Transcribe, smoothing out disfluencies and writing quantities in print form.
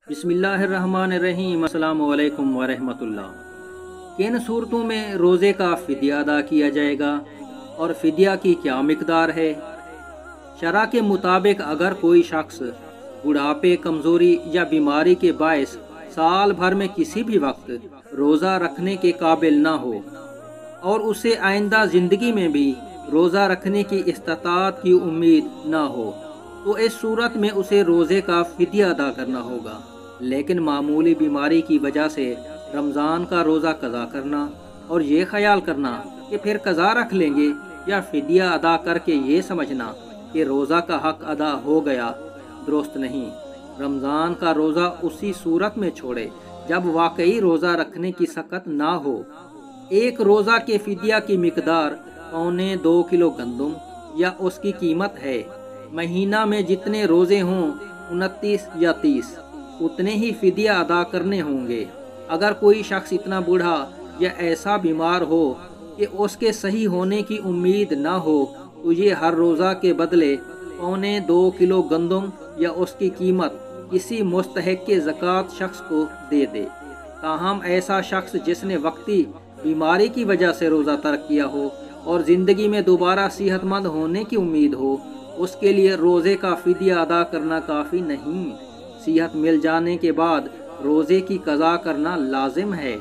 بسم اللہ الرحمن الرحیم۔ السلام علیکم ورحمۃ اللہ۔ کن صورتوں میں روزے کا فدیہ ادا کیا جائے گا اور فدیہ کی کیا مقدار ہے؟ شرع کے مطابق اگر کوئی شخص بڑھاپے، کمزوری یا بیماری کے باعث سال بھر میں کسی بھی وقت روزہ رکھنے کے قابل نہ ہو اور اسے آئندہ زندگی میں بھی روزہ رکھنے کی استطاعت کی امید نہ ہو تو اس صورت میں اسے روزے کا فدیہ ادا کرنا ہوگا، لیکن معمولی بیماری کی وجہ سے رمضان کا روزہ قضا کرنا اور یہ خیال کرنا کہ پھر قضا رکھ لیں گے یا فدیہ ادا کر کے یہ سمجھنا کہ روزہ کا حق ادا ہو گیا، درست نہیں۔ رمضان کا روزہ اسی صورت میں چھوڑے جب واقعی روزہ رکھنے کی سخت نہ ہو۔ ایک روزہ کے فدیہ کی مقدار 2.25 کلو گندم یا اس کی قیمت ہے۔ مہینہ میں جتنے روزے ہوں 29 یا 30 اتنے ہی فدیہ ادا کرنے ہوں گے۔ اگر کوئی شخص اتنا بوڑھا یا ایسا بیمار ہو کہ اس کے صحیح ہونے کی امید نہ ہو تو یہ ہر روزہ کے بدلے 2.25 کلو گندم یا اس کی قیمت کسی مستحق کے زکوٰۃ شخص کو دے دے۔ تاہم ایسا شخص جس نے وقتی بیماری کی وجہ سے روزہ ترک کیا ہو اور زندگی میں دوبارہ صحت مند ہونے کی امید ہو، اس کے لیے روزے کا فدیہ ادا کرنا کافی نہیں۔ صحت مل جانے کے بعد روزے کی قضا کرنا لازم ہے۔